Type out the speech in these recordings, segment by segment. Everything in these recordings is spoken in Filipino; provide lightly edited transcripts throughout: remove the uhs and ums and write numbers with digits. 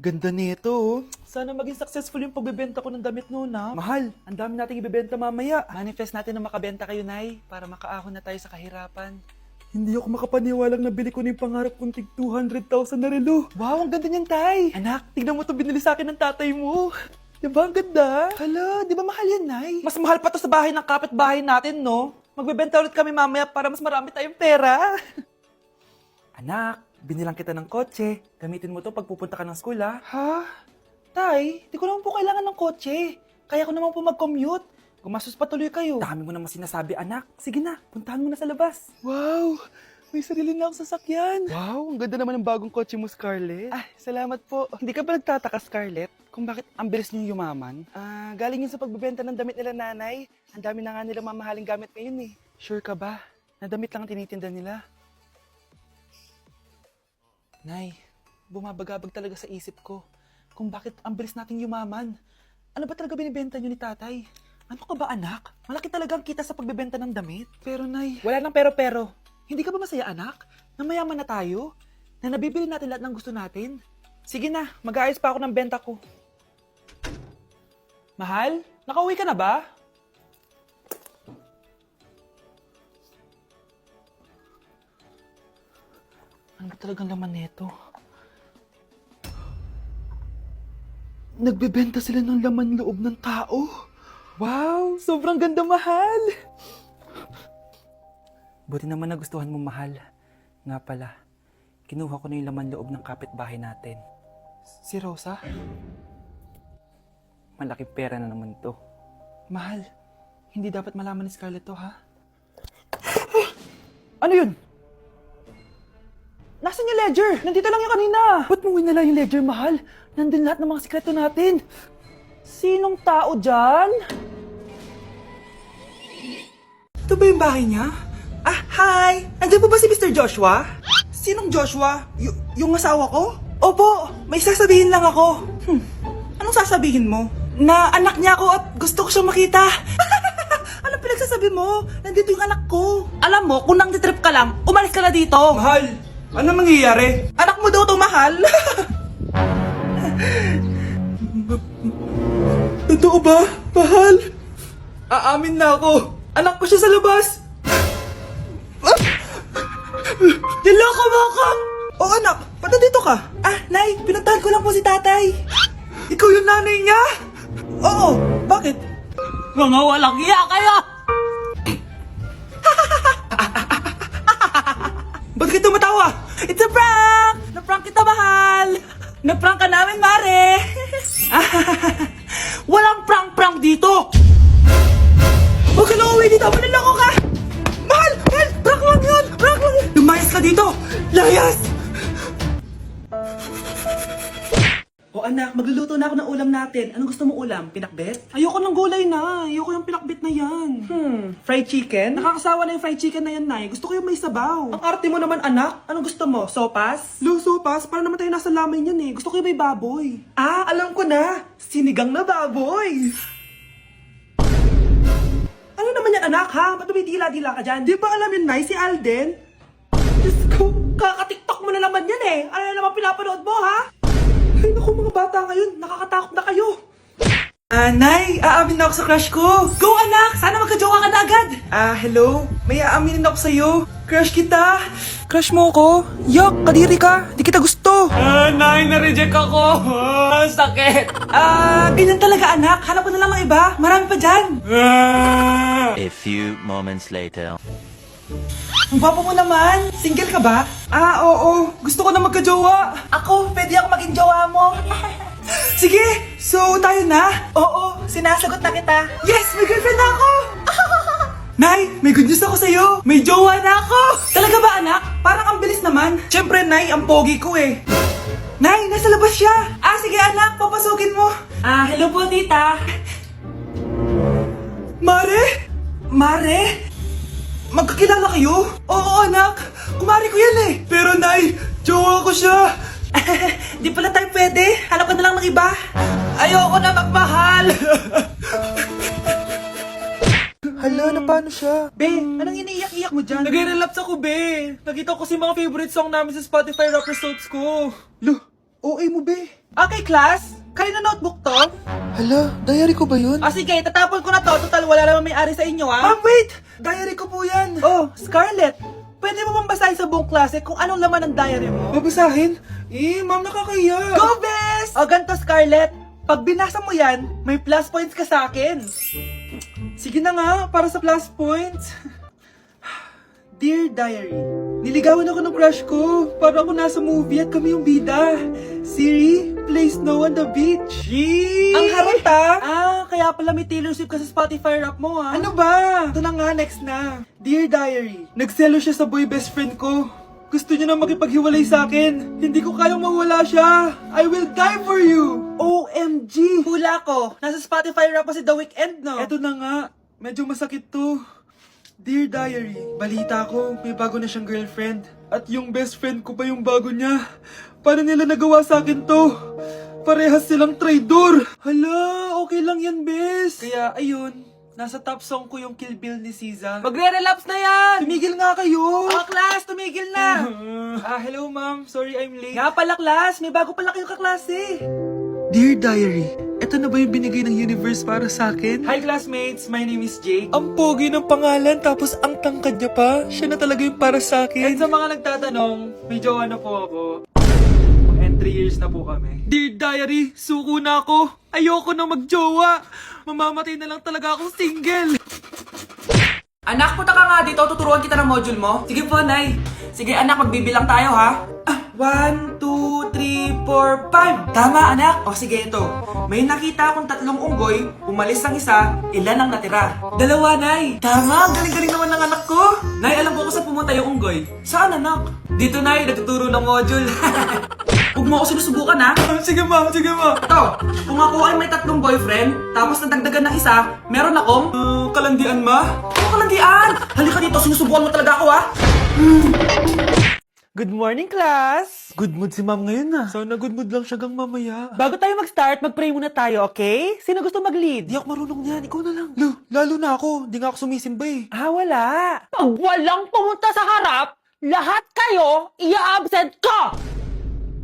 Ganda nito, oh. Sana maging successful yung pagbebenta ko ng damit noon, ha? Mahal, ang dami nating ibebenta mamaya. Manifest natin na makabenta kayo, Nay, para makaahon na tayo sa kahirapan. Hindi ako makapaniwalang nabili ko na yung pangarap kong tig 200,000 na relo. Wow, ang ganda niyan, Tay. Anak, tignan mo to binili sa akin ng tatay mo. Diba ang ganda? Hala, di ba mahal yan, Nay? Mas mahal pa to sa bahay ng kapitbahay natin, no? Magbebenta ulit kami mamaya para mas marami tayong pera. Anak, binilang kita ng kotse. Gamitin mo to pag pupunta ka ng school, ha? Ha? Tay, di ko naman po kailangan ng kotse. Kaya ko naman po mag-commute. Gumastos pa tuloy kayo. Dami mo naman sinasabi, anak. Sige na, puntahan mo na sa labas. Wow! May sarili na akong sasakyan. Wow, ang ganda naman ng bagong kotse mo, Scarlett. Ah, salamat po. Hindi ka ba nagtataka, Scarlett, kung bakit ang bilis niyong yumaman? Galing yun sa pagbebenta ng damit nila, nanay. Ang dami na nga nilang mamahaling gamit ngayon, eh. Sure ka ba? Na damit lang ang tinitinda nila? Nay, bumabagabag talaga sa isip ko kung bakit ang bilis nating yumaman. Ano ba talaga binibenta niyo ni tatay? Ano ka ba, anak? Malaki talaga ang kita sa pagbebenta ng damit. Pero, Nay, wala nang pero. Hindi ka ba masaya, anak? Na mayaman na tayo? Na nabibili natin lahat ng gusto natin? Sige na, mag-aayos pa ako ng benta ko. Mahal, nakauwi ka na ba? Ano ba talagang laman nito? Nagbebenta sila ng laman loob ng tao. Wow, sobrang ganda, mahal. Buti naman nagustuhan mo, mahal. Nga pala, kinuha ko na yung laman loob ng kapitbahay natin. Si Rosa? Malaking pera na naman to. Mahal, hindi dapat malaman ni Scarlett to, ha? Ano yun? Nasaan yung ledger? Nandito lang yung kanina. Ba't mo winala yung ledger, mahal? Nandun lahat ng mga sikreto natin. Sinong tao dyan? Ito ba yung bahay niya? Ah, hi! Nandiyan po ba si Mr. Joshua? Sinong Joshua? Yung asawa ko? Opo, may sasabihin lang ako. Anong sasabihin mo? Na anak niya ako at gusto ko siyang makita. Anong pinagsasabi mo? Nandito yung anak ko. Alam mo, kung nang-trip ka lang, umalis ka na dito. Mahal, ano mangyayari? Anak mo daw to, mahal. Totoo ba, mahal? Aamin na ako. Anak ko siya sa labas. Niloko mo ako! Oh, anak, ba't nandito ka? Ah, Nay, pinuntahan ko lang po si tatay. Ikaw yung nanay niya? Oo, bakit? Mga walang iya kayo! Ba't ka tumatawa? It's a prank! Na-prank kita, mahal! Na-prank ka namin, Mare! Walang prank-prank dito! Huwag ka na uwi dito! Manaloko ka! Mahal! Mahal! Prank lang yun! Prank lang yun! Lumayas ka dito! Layas! O anak, magluluto na ako ng ulam natin. Anong gusto mong ulam? Pinakbet? Ayoko ng gulay na. Ayoko yung pinakbet na yan. Fried chicken? Nakakasawa na yung fried chicken na yan, Nay. Gusto ko yung may sabaw. Ang arte mo naman, anak. Anong gusto mo? Sopas? Sopas? Para naman tayo nasa lamay yan eh. Gusto ko yung may baboy. Ah, alam ko na. Sinigang na baboy. Ano naman yan, anak, ha? Ba't dumidila-dila ka dyan? Di ba alam yun, Nay, si Alden? Diyos ko, kaka-tiktok mo na naman yan eh. Ano na naman pinapanood mo, ha? Ay, naku, mga bata ngayon, nakakatakot na kayo. Nay, aamin na ako sa crush ko. Go, anak! Sana magka-jowa ka na agad. Hello? May aaminin ako sa'yo. Crush kita. Crush mo ako? Yak, kadiri ka. Di kita gusto. Nay, na-reject ako! Sakit! Ganyan talaga, anak. Hanap mo na lang ng iba. Marami pa dyan. A few moments later. Ang gwapo mo naman. Single ka ba? Oo. Gusto ko na magka-jowa. Ako, pwede ako maging jowa mo. Sige, so tayo na? Oo, sinasagot na kita. Yes, may girlfriend na ako. Nay, may good news ako sa'yo. May jowa na ako. Talaga ba, anak? Parang ang bilis naman. Siyempre, Nay, ang pogi ko eh. Nay, nasa labas siya. Sige anak, papasukin mo. Hello po, tita. Mare? Magkakilala kayo? Oo, anak. Kumari ko yan eh. Pero, Nay, jowa ko siya. Di pala tayo pwede. Hanap ka na lang ng iba. Ayoko na magmahal. Hala, na paano siya? Be, anong iniiyak-iyak mo dyan? Nag-relapse ako, be. Nakita ko kasi mga favorite song namin sa Spotify rap results ko. OA mo, be. Okay, class. Kanina notebook to? Hala, diary ko ba yun? Sige, tatapon ko na to. Total, wala naman may-ari sa inyo, ha? Wait! Diary ko po yan. Oh, Scarlett. Pwede mo bang basahin sa buong klase kung anong laman ng diary mo? Babasahin? Ma'am, nakakahiya. Go, Bes! O, ganito, Scarlett. Pag binasa mo yan, may plus points ka sa akin. Sige na nga, para sa plus points. Dear Diary, niligawan ako ng crush ko. Para ako nasa movie at kami yung bida. Siri, play Snow on the Beach. Yee! Ang harot kaya pala may Taylor Swift ka sa Spotify rap mo Ano ba? Ito na nga, next na. Dear Diary, nagselo siya sa boy best friend ko. Gusto niya na makipaghiwalay sa akin. Hindi ko kayang mawala siya. I will die for you. OMG! Hula ko. Nasa Spotify rap pa si The Weeknd, no? Eto na nga. Medyo masakit to. Dear Diary, balita ko, may bago na siyang girlfriend. At yung best friend ko pa yung bago niya. Paano nila nagawa sa akin to? Parehas silang traidor. Hala, okay lang yan, bes. Kaya, ayun, nasa top song ko yung Kill Bill ni SZA. Magre-relapse na yan! Tumigil nga kayo! Class, tumigil na! Hello ma'am, sorry I'm late. Nga pala, class, may bago pala kayong kaklase. Dear Diary, eto na ba yung binigay ng universe para sa akin? Hi classmates, my name is Jake. Ang pogi ng pangalan tapos ang tangkad niya pa. Siya na talaga yung para sa akin. And sa mga nagtatanong, may jowa na po ako. And 3 years na po kami. Dear Diary, suko na ako. Ayoko na magjowa. Mamamatay na lang talaga akong single. Anak, punta ka nga dito. Tuturuan kita ng module mo. Sige po, Nay. Sige, anak, magbibilang tayo, ha? 1, 2, 3, 4, 5. Tama, anak. O, sige, ito. May nakita akong 3 unggoy. Umalis ang isa. Ilan ang natira? 2, Nay. Tama, galing-galing naman ng anak ko. Nay, alam ko kung saan pumunta yung unggoy. Saan, anak? Dito, Nay. Natuturo ng module. Huwag mo ako sinusubukan, ha? Sige ma, sige ma. Ito, kung ako ay may 3 boyfriend, tapos nadagdagan ng isa, meron akong... Kalandian ma? Ano kalandian? Halika dito, sinusubukan mo talaga ako, ha? Good morning, class! Good mood si ma'am ngayon Sana good mood lang siya gang mamaya. Bago tayo mag-start, mag-pray muna tayo, okay? Sino gusto mag-lead? Di ako marunong niyan, ikaw na lang. Lalo na ako, di nga ako sumisimba eh. Wala. Pag walang pumunta sa harap, lahat kayo i-absent ko!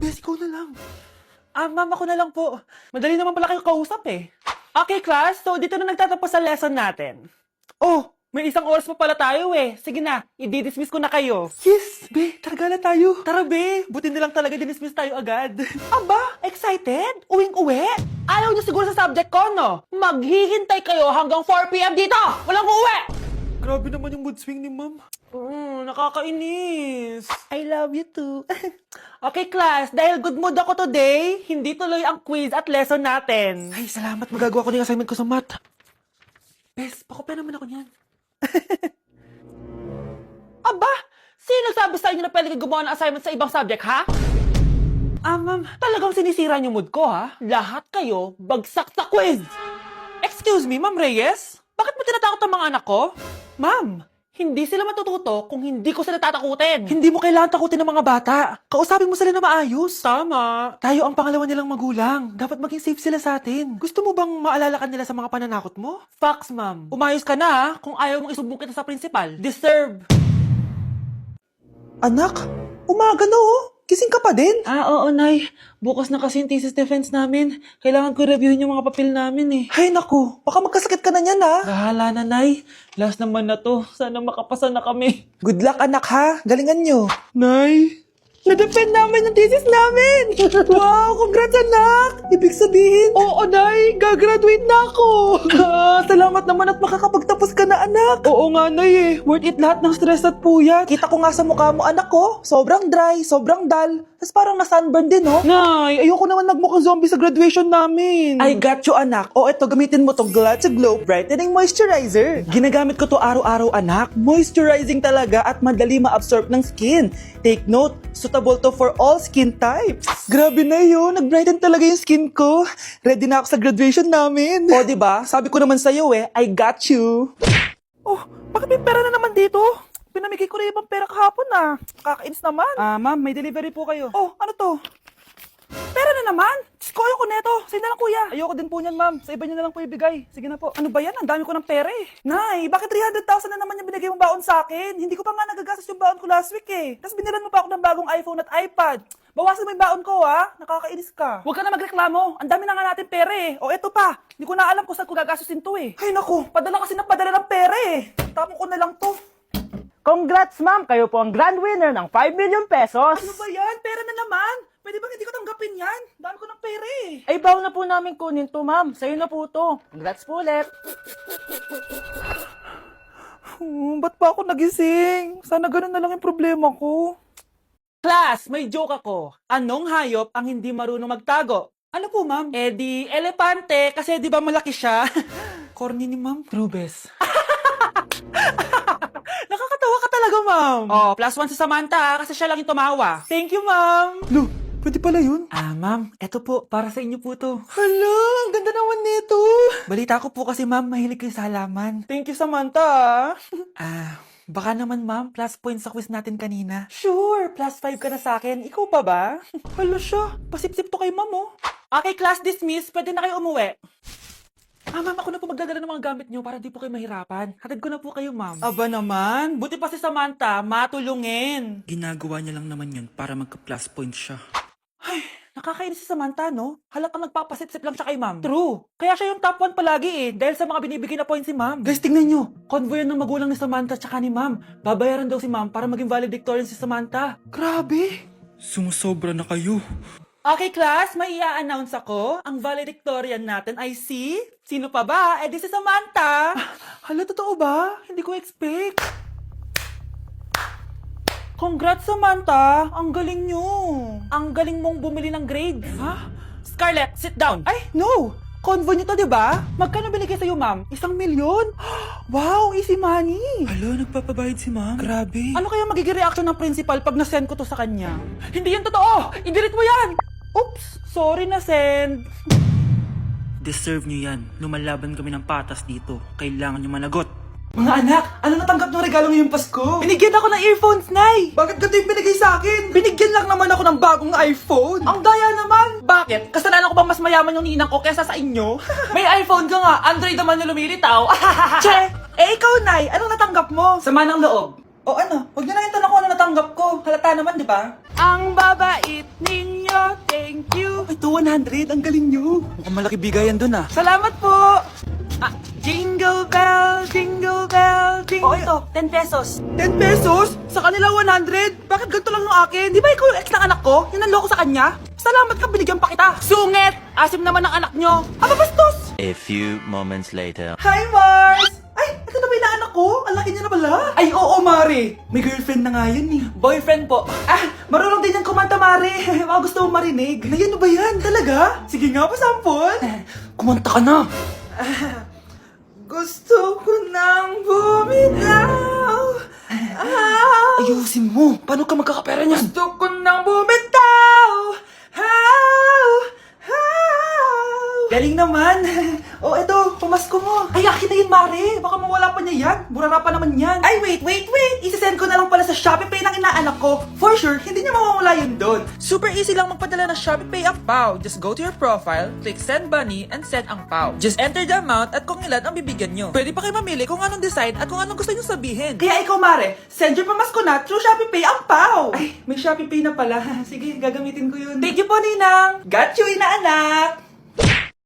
Bes, ikaw na lang. Ma'am, ako na lang po. Madali naman pala kayo kausap eh. Okay, class, so dito na nagtatapos sa lesson natin. Oh, may 1 oras pa pala tayo eh. Sige na, i-dismiss ko na kayo. Yes, be, targala tayo. Tara, be, buti nilang talaga dinismiss tayo agad. Aba, excited? Uwing-uwi? Ayaw niyo siguro sa subject ko, no? Maghihintay kayo hanggang 4 p.m. dito! Walang uuwi! Grabe naman yung mood swing ni ma'am. Nakakainis. I love you too. Okay, class, dahil good mood ako today, hindi tuloy ang quiz at lesson natin. Ay, salamat. Magagawa ko na yung assignment ko sa math. Bes, pakopya naman ako niyan. Aba, sino nagsabi sa inyo na pwede kayo gumawa ng assignment sa ibang subject, ha? Ma'am. Talagang sinisira niyo mood ko, ha? Lahat kayo bagsak sa quiz! Excuse me, Ma'am Reyes? Bakit mo tinatakot ang mga anak ko? Ma'am, Hindi sila matututo kung hindi ko sila tatakutin. hindi mo kailangan takutin ng mga bata. Kausapin mo sila na maayos. Tama. Tayo ang pangalawa nilang magulang. Dapat maging safe sila sa atin. Gusto mo bang maalala ka nila sa mga pananakot mo? Facts, ma'am. Umayos ka na, ha? Kung ayaw mong isumbong kita sa principal. Deserve. Anak, umaga na oh. Gising ka pa din? Oo, Nay. Bukas na kasi yung thesis defense namin. Kailangan ko reviewin yung mga papel namin eh. Ay naku, baka magkasakit ka na niyan ha. Bahala na, Nay. Last naman na to. Sana makapasa na kami. Good luck anak ha, galingan nyo. Nay, na-defend namin yung thesis namin. Wow, congrats anak. Ibig sabihin, Oo, Nay. Gagraduate na ako. salamat naman at makakapagtapos ka na anak. Oo nga, Nay eh. Worth it lahat ng stress at puyat. Kita ko nga sa mukha mo anak ko, sobrang dry, sobrang dull. Tapos parang na-sunburn din oh. Nay, ayoko naman magmukhang zombie sa graduation namin. I got you, anak. O, eto, gamitin mo tong Glad to Glow Brightening Moisturizer. Ginagamit ko to araw-araw, anak. Moisturizing talaga at madali ma-absorb ng skin. Take note, suitable to for all skin types. Grabe na yun. Nag-brighten talaga yung skin ko. Ready na ako sa graduation namin. O, diba? Sabi ko naman sa'yo eh, I got you. Oh, bakit may pera na naman dito? Pinamigay ko na ibang pera kahapon ah. Kakainis naman. Ma'am, may delivery po kayo. Oh, ano to? Pera na naman? Diyos ko, ayoko neto. Sa'yo na lang, kuya. Ayoko din po niyan, ma'am. Sa iba niyo na lang po ibigay. Sige na po. Ano ba yan? Ang dami ko ng pera eh. Nay, bakit 300,000 na naman yung binigay mong baon sa akin? Hindi ko pa nga nagagastos yung baon ko last week eh. Tapos binilan mo pa ako ng bagong iPhone at iPad. Bawasan mo yung baon ko, ha? Nakakainis ka. Huwag ka na magreklamo. Ang dami na nga natin pera eh. O eto pa. Hindi ko na alam kung saan ko gagastusin to eh. Ay naku, padala kasi ng padala ng pera eh. Tapon ko na lang to. Congrats, ma'am! Kayo po ang grand winner ng 5 million pesos! Ano ba yan? Pera na naman. Pwede ba hindi ko tanggapin yan? Dami ko ng pera eh. Ay, baon na po namin kunin to, ma'am. Sa'yo na po to. Congrats po ulit. Ba't pa ako nagising? Sana ganun na lang yung problema ko. Class, may joke ako. Anong hayop ang hindi marunong magtago? Ano po, ma'am? Eh di, elepante, kasi di ba malaki siya? Corny ni ma'am. Rubes. Nakakatawa ka talaga, ma'am. Oh, +1 sa Samantha, kasi siya lang yung tumawa. Thank you, ma'am. Lo, pwede pala yun? Ah, ma'am, eto po, para sa inyo po to. Hala, ang ganda naman nito. Balita ko po kasi, ma'am, mahilig kayo sa halaman. Thank you, Samantha. Baka naman, ma'am, plus points sa quiz natin kanina. Sure, +5 ka na sa akin. Ikaw pa ba? Hala siya, pasip-sip to kay ma'am, oh. Okay, class dismissed. Pwede na kayo umuwi. Ma'am, ako na po magdadala ng mga gamit nyo para di po kayo mahirapan. Hatid ko na po kayo, ma'am. Aba naman, buti pa si Samantha, matulungin. Ginagawa niya lang naman yun para magka-plus point siya. Nakakainis si Samantha, no? Halatang nagpapasip-sip lang siya kay ma'am. True. Kaya siya yung top 1 palagi eh, dahil sa mga binibigay na points si ma'am. Guys, tingnan nyo. Convoy ng magulang ni Samantha tsaka ni ma'am. Babayaran daw si ma'am para maging valedictorian si Samantha. Grabe. Sumusobra na kayo. Okay, class, may i-announce ako. Ang valedictorian natin ay si... Sino pa ba? Eh, di si Samantha. Hala, totoo ba? Hindi ko expect. Congrats, Samantha. Ang galing nyo. Ang galing mong bumili ng grades. Ha? Scarlett, sit down. Ay, no! Convo nyo to, di ba? Magkano binigay sa'yo, ma'am? 1 milyon? Wow, easy money! Hala, nagpapabayad si ma'am. Grabe. Ano kaya magiging reaction ng principal pag na-send ko to sa kanya? Hindi yan totoo! I-delete mo yan! Oops! Sorry na send. Deserve niyo yan. Lumalaban kami ng patas dito. Kailangan niyo managot. Mga anak, ano natanggap ng regalo ngayong Pasko? Binigyan ako ng earphones, Nay! Bakit ganito yung binigay sa akin? Binigyan lang naman ako ng bagong iPhone. Ang daya naman! Bakit? Kasalanan ko bang mas mayaman yung ninang ko kesa sa inyo? May iPhone ka nga, Android naman yung lumilitaw. Che! Eh ikaw, Nay, anong natanggap mo? Sama ng loob. O ano, huwag nyo na yung tanong kung ano natanggap ko. Halata naman, di ba? Ang babait ninyo, thank you. Ay, 200, ang galing nyo. Mukhang malaki bigayan dun ah. Salamat po! Jingle bell, jingle bell, jingle... Oh, ito, 10 pesos. 10 pesos? Sa kanila 100? Bakit ganito lang ng akin? Di ba ikaw yung ex ng anak ko? Yung nanloko sa kanya? Salamat ka, binigyan pa kita. Sungit! Asim naman ng anak nyo. Aba, bastos! A few moments later. Hi, Mars! Ay, ito na ba yung anak ko? Ang laki niya na pala. Ay, oo, Mare. May girlfriend na nga yun eh. Boyfriend po. Marunong din yan kumanta, Mare. Baka gusto mo marinig. Na yan ba yan? Talaga? Sige nga, pasampol. Kumanta ka na. Gusto ko nang bumitaw. Ayusin mo. Paano ka magkakapera niyan? Gusto ko nang bumitaw. Galing naman. Oh, eto, pamasko mo. Ay, akin na yun, Mare. Baka mawala pa niya yan. Burara pa naman yan. Ay, wait. Isisend ko na lang pala sa Shopee Pay ng inaanak ko. For sure, hindi niya mawawala yun doon. Super easy lang magpadala ng Shopee Pay ang PAW. Just go to your profile, click Send Money, and send ang PAW. Just enter the amount at kung ilan ang bibigyan nyo. Pwede pa kayo mamili kung anong design at kung anong gusto nyo sabihin. Kaya ikaw, Mare, send your pamasko na through Shopee Pay ang PAW. Ay, may Shopee Pay na pala. Sige, gagamitin ko yun. Thank you po, Ninang! Got you, inaanak!